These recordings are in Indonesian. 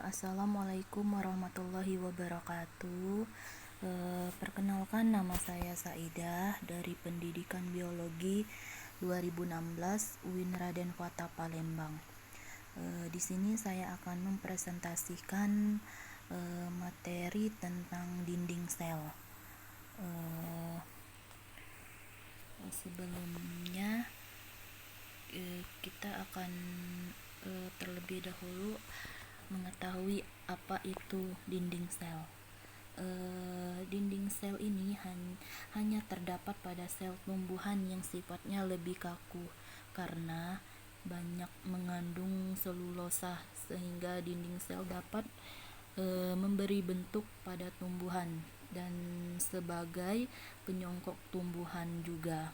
Assalamualaikum warahmatullahi wabarakatuh. Perkenalkan, nama saya Saidah dari Pendidikan Biologi 2016 UIN Raden Fatah Palembang. Di sini saya akan mempresentasikan materi tentang dinding sel. Sebelumnya kita akan terlebih dahulu mengetahui apa itu dinding sel. Dinding sel ini hanya terdapat pada sel tumbuhan yang sifatnya lebih kaku karena banyak mengandung selulosa, sehingga dinding sel dapat memberi bentuk pada tumbuhan dan sebagai penyongkok tumbuhan juga.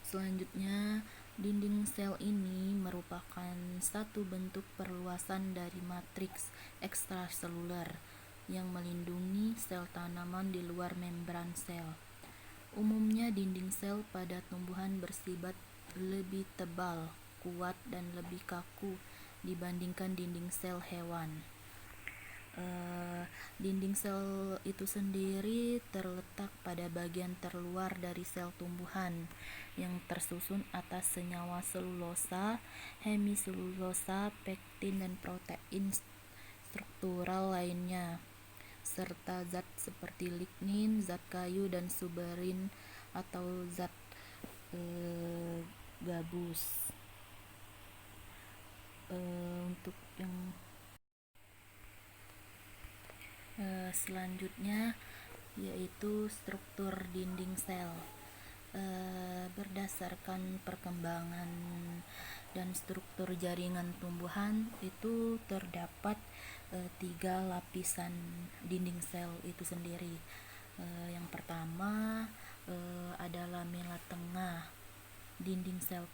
Selanjutnya, dinding sel ini merupakan satu bentuk perluasan dari matriks ekstraseluler yang melindungi sel tanaman di luar membran sel. Umumnya dinding sel pada tumbuhan bersifat lebih tebal, kuat, dan lebih kaku dibandingkan dinding sel hewan. Dinding sel itu sendiri terletak pada bagian terluar dari sel tumbuhan yang tersusun atas senyawa selulosa, hemiselulosa, pektin, dan protein struktural lainnya, serta zat seperti lignin, zat kayu, dan suberin atau zat gabus. Untuk yang selanjutnya yaitu struktur dinding sel. Berdasarkan perkembangan dan struktur jaringan tumbuhan, itu terdapat 3 lapisan dinding sel itu sendiri. Yang pertama adalah lamela tengah, dinding sel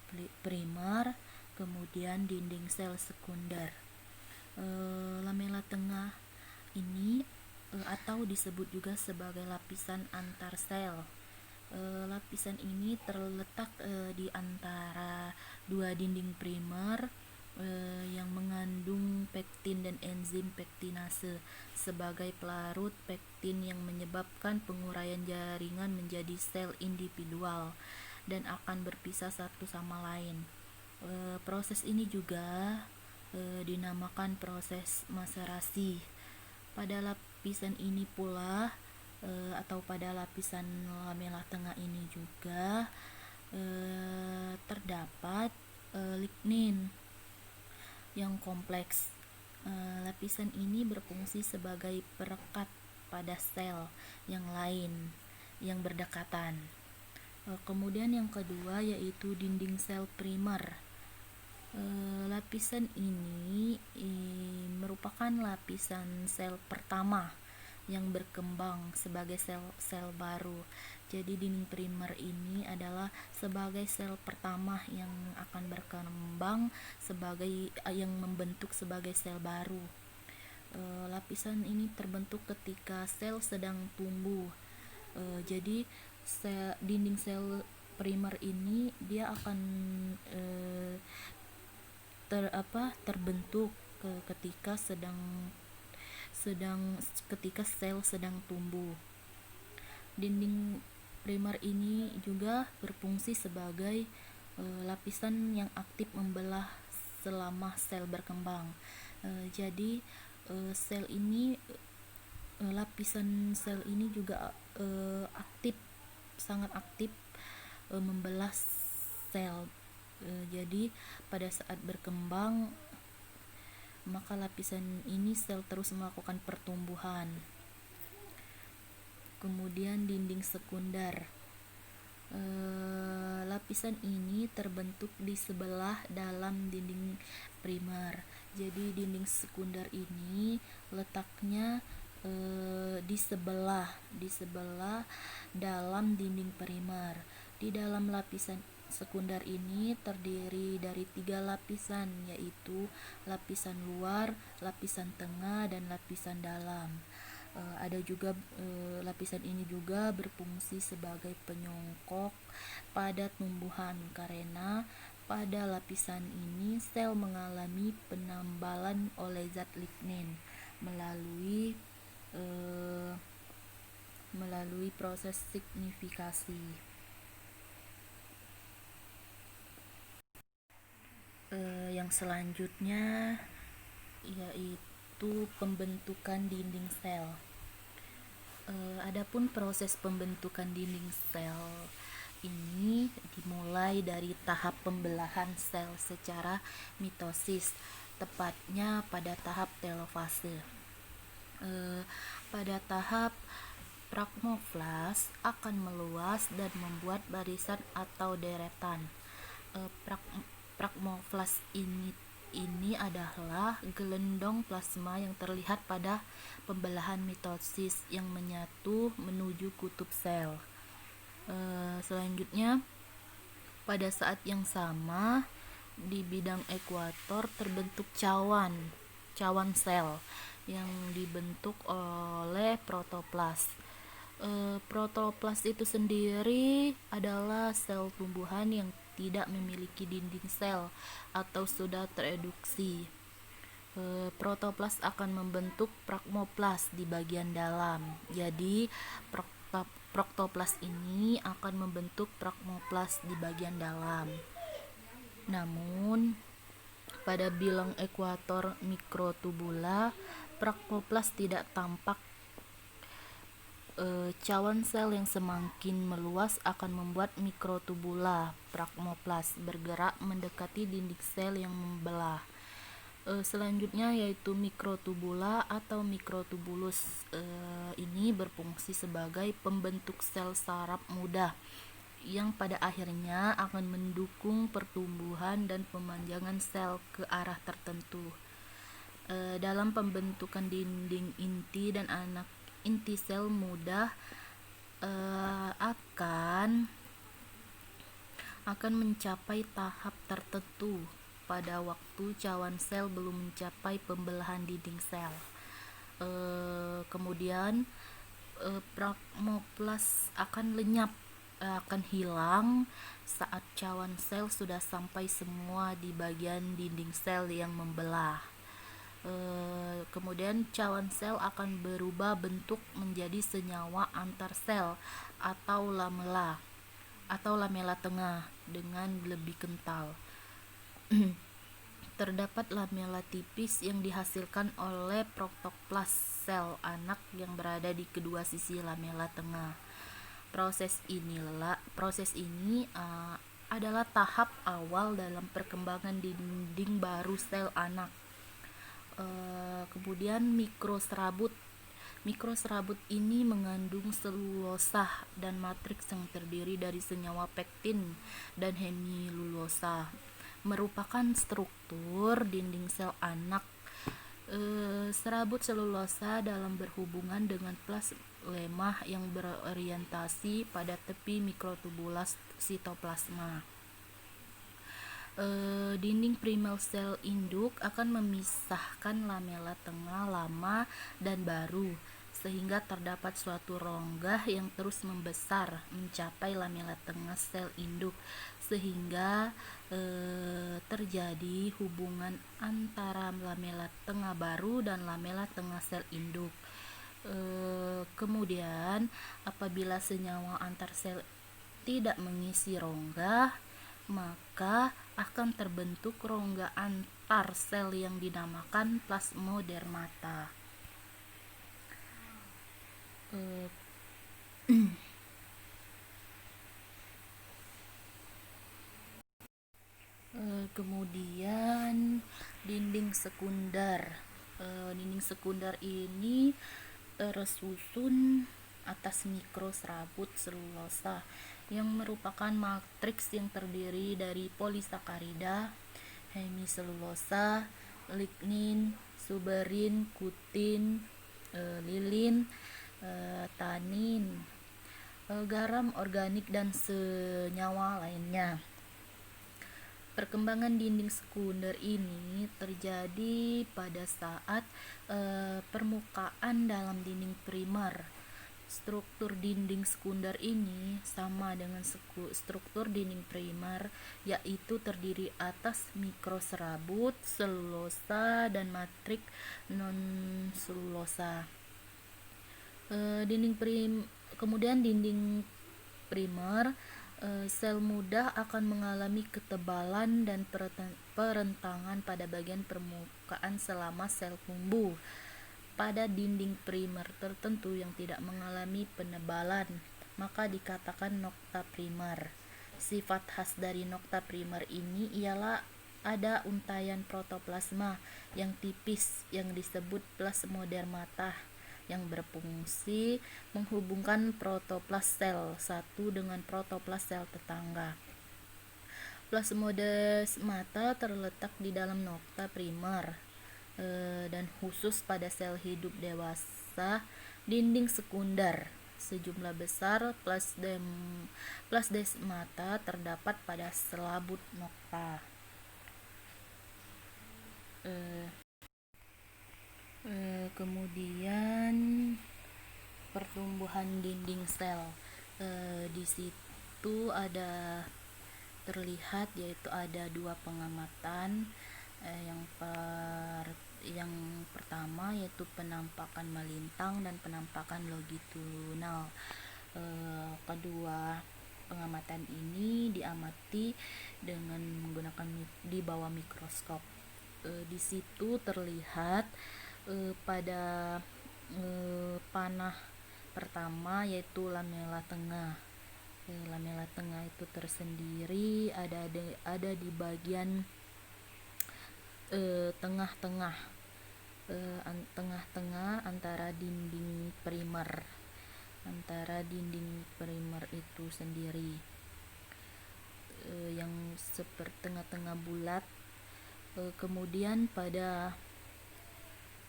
primer, kemudian dinding sel sekunder. Lamela tengah ini atau disebut juga sebagai lapisan antar sel. Lapisan ini terletak di antara dua dinding primer yang mengandung pektin dan enzim pektinase sebagai pelarut pektin yang menyebabkan penguraian jaringan menjadi sel individual dan akan berpisah satu sama lain. Proses ini juga dinamakan proses maserasi. Pada lapisan ini pula atau pada lapisan lamela tengah ini juga terdapat lignin yang kompleks. Lapisan ini berfungsi sebagai perekat pada sel yang lain yang berdekatan. Kemudian yang kedua yaitu dinding sel primer. Lapisan ini merupakan lapisan sel pertama yang berkembang sebagai sel baru. Jadi dinding primer ini adalah sebagai sel pertama yang akan berkembang sebagai yang membentuk sebagai sel baru. Lapisan ini terbentuk ketika sel sedang tumbuh. Jadi dinding sel primer ini dia akan terbentuk ketika ketika sel sedang tumbuh. Dinding primer ini juga berfungsi sebagai lapisan yang aktif membelah selama sel berkembang. Jadi lapisan sel ini juga sangat aktif membelah sel. Jadi pada saat berkembang, maka lapisan ini sel terus melakukan pertumbuhan. Kemudian dinding sekunder. Lapisan ini terbentuk di sebelah dalam dinding primer. Jadi dinding sekunder ini letaknya di sebelah dalam dinding primer. Di dalam lapisan sekunder ini terdiri dari 3 lapisan, yaitu lapisan luar, lapisan tengah, dan lapisan dalam. Ada juga lapisan ini juga berfungsi sebagai penyongkok pada tumbuhan karena pada lapisan ini sel mengalami kekebalan oleh zat lignin melalui proses signifikasi. Yang selanjutnya yaitu pembentukan dinding sel. Adapun proses pembentukan dinding sel ini dimulai dari tahap pembelahan sel secara mitosis, tepatnya pada tahap telofase. Pada tahap pragmoplas akan meluas dan membuat barisan atau deretan. Pragmoplas ini adalah gelendong plasma yang terlihat pada pembelahan mitosis yang menyatu menuju kutub sel. Selanjutnya, pada saat yang sama di bidang ekuator terbentuk cawan sel yang dibentuk oleh protoplas. Protoplas itu sendiri adalah sel tumbuhan yang tidak memiliki dinding sel atau sudah tereduksi. Protoplas akan membentuk pragmoplas di bagian dalam. Jadi protoplas ini akan membentuk pragmoplas di bagian dalam. Namun pada bilang ekuator mikrotubula, pragmoplas tidak tampak. Cawan sel yang semakin meluas akan membuat mikrotubula pragmoplas bergerak mendekati dinding sel yang membelah. Selanjutnya yaitu mikrotubula atau mikrotubulus. Ini berfungsi sebagai pembentuk sel saraf muda yang pada akhirnya akan mendukung pertumbuhan dan pemanjangan sel ke arah tertentu. Dalam pembentukan dinding inti dan anak inti sel muda akan mencapai tahap tertentu pada waktu cawan sel belum mencapai pembelahan dinding sel. Kemudian pragmoplas akan lenyap, akan hilang saat cawan sel sudah sampai semua di bagian dinding sel yang membelah. Kemudian cawan sel akan berubah bentuk menjadi senyawa antar sel atau lamela tengah dengan lebih kental. Terdapat lamela tipis yang dihasilkan oleh protoplas sel anak yang berada di kedua sisi lamela tengah. Proses ini adalah tahap awal dalam perkembangan dinding baru sel anak. Kemudian mikroserabut ini mengandung selulosa dan matriks yang terdiri dari senyawa pektin dan hemilulosa, merupakan struktur dinding sel anak. Serabut selulosa dalam berhubungan dengan plasma yang berorientasi pada tepi mikrotubulas sitoplasma. Dinding primal sel induk akan memisahkan lamela tengah lama dan baru, sehingga terdapat suatu rongga yang terus membesar mencapai lamela tengah sel induk, sehingga terjadi hubungan antara lamela tengah baru dan lamela tengah sel induk. Kemudian apabila senyawa antar sel tidak mengisi rongga, maka akan terbentuk rongga antar sel yang dinamakan plasmodermata. Kemudian dinding sekunder. Dinding sekunder ini tersusun atas mikroserabut selulosa yang merupakan matriks yang terdiri dari polisakarida, hemiselulosa, lignin, suberin, kutin, lilin, tanin, garam organik dan senyawa lainnya. Perkembangan dinding sekunder ini terjadi pada saat permukaan dalam dinding primer Struktur dinding sekunder ini sama dengan struktur dinding primer, yaitu terdiri atas mikroserabut, selulosa, dan matrik non-selulosa. Kemudian dinding primer, sel mudah akan mengalami ketebalan dan perentangan pada bagian permukaan selama sel tumbuh. Pada dinding primer tertentu yang tidak mengalami penebalan, maka dikatakan nokta primer. Sifat khas dari nokta primer ini ialah ada untaian protoplasma yang tipis yang disebut plasmodermata yang berfungsi menghubungkan protoplas sel satu dengan protoplas sel tetangga. Plasmodermata terletak di dalam nokta primer dan khusus pada sel hidup dewasa. Dinding sekunder, sejumlah besar plasdesmata terdapat pada selabut nokta. Kemudian pertumbuhan dinding sel, di situ ada terlihat yaitu ada dua pengamatan. Yang pertama yaitu penampakan melintang dan penampakan longitudinal. Kedua pengamatan ini diamati dengan menggunakan di bawah mikroskop. Di situ terlihat pada panah pertama yaitu lamela tengah. Lamela tengah itu tersendiri ada di bagian tengah-tengah antara dinding primer itu sendiri, yang seperti tengah-tengah bulat. Kemudian pada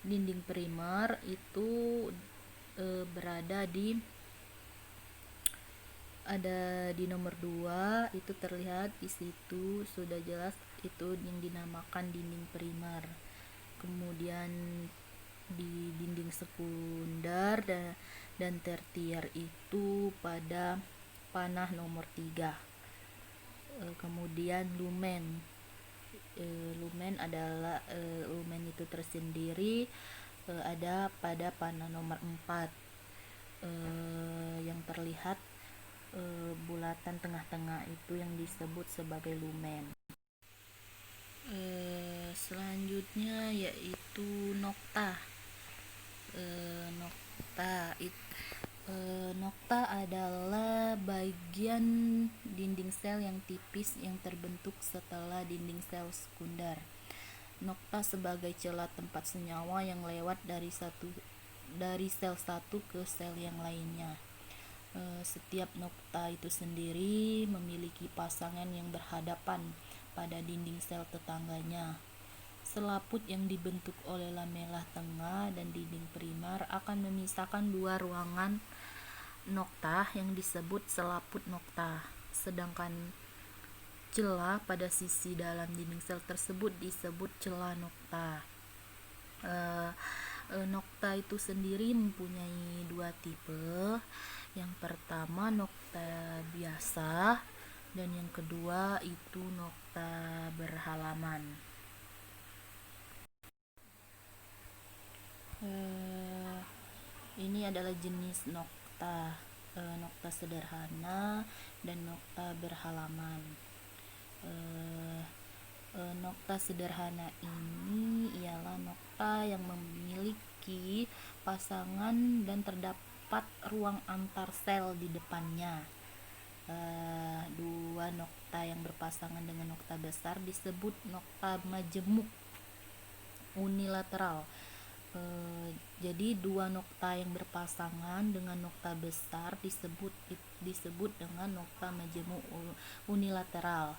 dinding primer itu berada di nomor 2, itu terlihat di situ sudah jelas itu yang dinamakan dinding primer. Kemudian di dinding sekunder dan tertier itu pada panah nomor 3. Kemudian lumen adalah lumen itu tersendiri ada pada panah nomor 4, yang terlihat bulatan tengah-tengah itu yang disebut sebagai lumen. Selanjutnya yaitu nokta. Nokta adalah bagian dinding sel yang tipis yang terbentuk setelah dinding sel sekunder. Nokta sebagai celah tempat senyawa yang lewat dari sel satu ke sel yang lainnya. Setiap nokta itu sendiri memiliki pasangan yang berhadapan pada dinding sel tetangganya. Selaput yang dibentuk oleh lamela tengah dan dinding primer akan memisahkan dua ruangan nokta yang disebut selaput nokta, sedangkan celah pada sisi dalam dinding sel tersebut disebut celah nokta. Nokta itu sendiri mempunyai dua tipe. Yang pertama nokta biasa dan yang kedua itu nokta berhalaman. Ini adalah jenis nokta sederhana dan nokta berhalaman. Nokta sederhana ini ialah nokta yang memiliki pasangan dan terdapat ruang antar sel di depannya. Dua nokta yang berpasangan dengan nokta besar disebut nokta majemuk unilateral. Jadi dua nokta yang berpasangan dengan nokta besar disebut dengan nokta majemuk unilateral.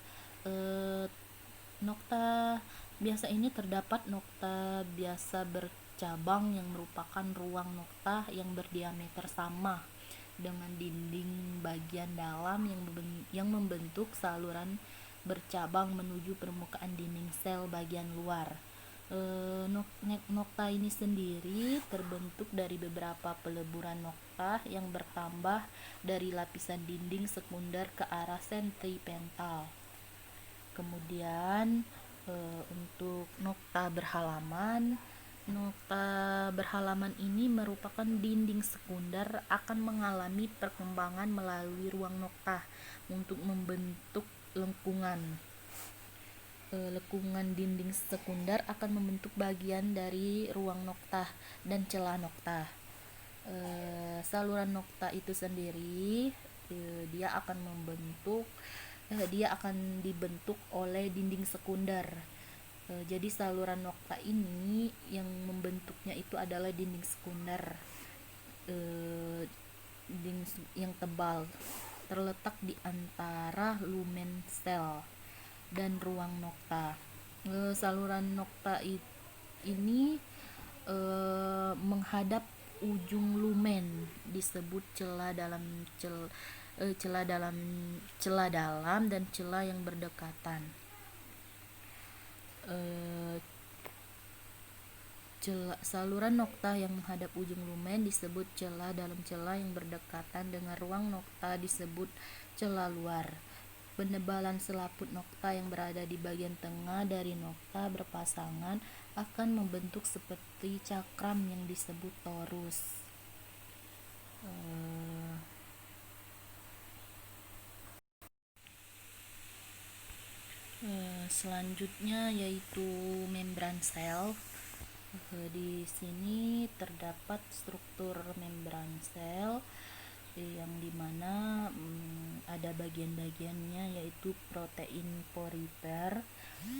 Nokta biasa ini terdapat nokta biasa bercabang yang merupakan ruang nokta yang berdiameter sama dengan dinding bagian dalam yang membentuk saluran bercabang menuju permukaan dinding sel bagian luar. Nokta ini sendiri terbentuk dari beberapa peleburan nokta yang bertambah dari lapisan dinding sekunder ke arah sentripetal. Kemudian untuk nokta berhalaman ini merupakan dinding sekunder akan mengalami perkembangan melalui ruang nokta untuk membentuk lengkungan. Lengkungan dinding sekunder akan membentuk bagian dari ruang nokta dan celah nokta. Saluran nokta itu sendiri dia akan dibentuk oleh dinding sekunder. Jadi saluran nokta ini yang membentuknya itu adalah dinding sekunder yang tebal terletak di antara lumen sel dan ruang nokta. Saluran nokta ini menghadap ujung lumen, disebut celah dalam dan celah yang berdekatan. Saluran nokta yang menghadap ujung lumen disebut celah dalam celah yang berdekatan dengan ruang nokta disebut celah luar. Penebalan selaput nokta yang berada di bagian tengah dari nokta berpasangan akan membentuk seperti cakram yang disebut torus. Selanjutnya yaitu membran sel. Di sini terdapat struktur membran sel yang dimana ada bagian-bagiannya yaitu protein porifer,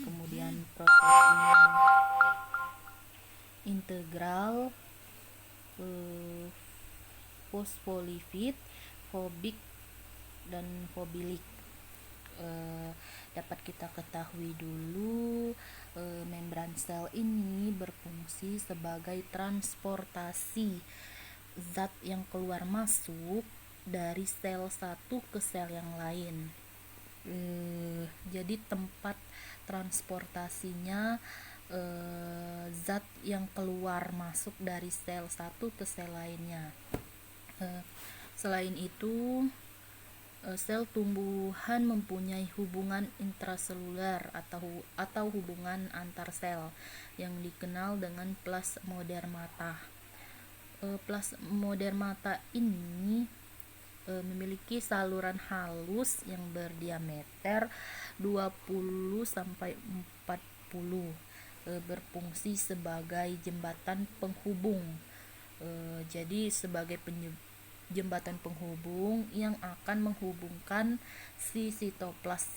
kemudian protein integral, fosfolipid, fobik, dan fobilik. Dapat kita ketahui dulu membran sel ini berfungsi sebagai transportasi zat yang keluar masuk dari sel satu ke sel yang lain. Jadi tempat transportasinya zat yang keluar masuk dari sel satu ke sel lainnya. Selain itu, sel tumbuhan mempunyai hubungan intraseluler atau hubungan antar sel yang dikenal dengan plasmodermata. Plasmodermata ini memiliki saluran halus yang berdiameter 20 sampai 40, berfungsi sebagai jembatan penghubung. Jadi sebagai jembatan penghubung yang akan menghubungkan si sitoplas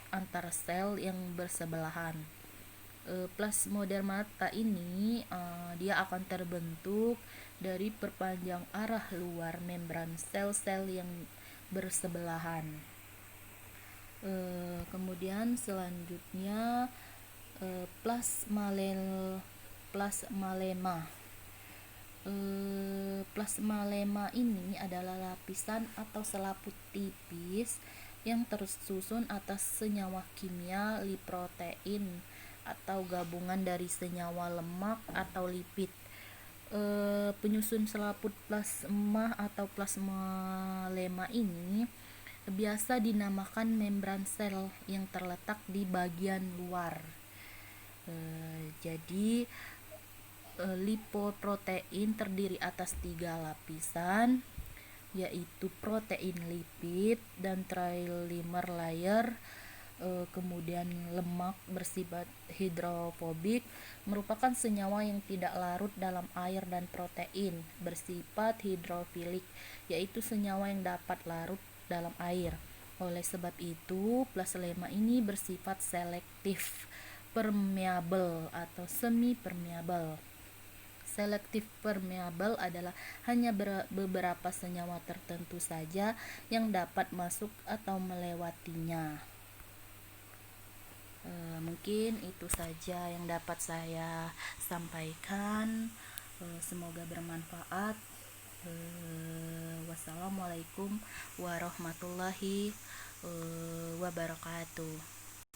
antara sel yang bersebelahan. Plasmodermata ini dia akan terbentuk dari perpanjang arah luar membran sel-sel yang bersebelahan. Kemudian selanjutnya plasmalema. Plasmalema ini adalah lapisan atau selaput tipis yang tersusun atas senyawa kimia liprotein atau gabungan dari senyawa lemak atau lipid. Penyusun selaput plasma atau plasmalema ini biasa dinamakan membran sel yang terletak di bagian luar. Jadi lipoprotein terdiri atas 3 lapisan, yaitu protein lipid dan trimer layer. Kemudian lemak bersifat hidrofobik merupakan senyawa yang tidak larut dalam air, dan protein bersifat hidrofilik, yaitu senyawa yang dapat larut dalam air. Oleh sebab itu, plasma ini bersifat selektif permeabel atau semi permeabel. Selektif permeabel adalah hanya beberapa senyawa tertentu saja yang dapat masuk atau melewatinya. Mungkin itu saja yang dapat saya sampaikan. Semoga bermanfaat. Wassalamualaikum warahmatullahi wabarakatuh.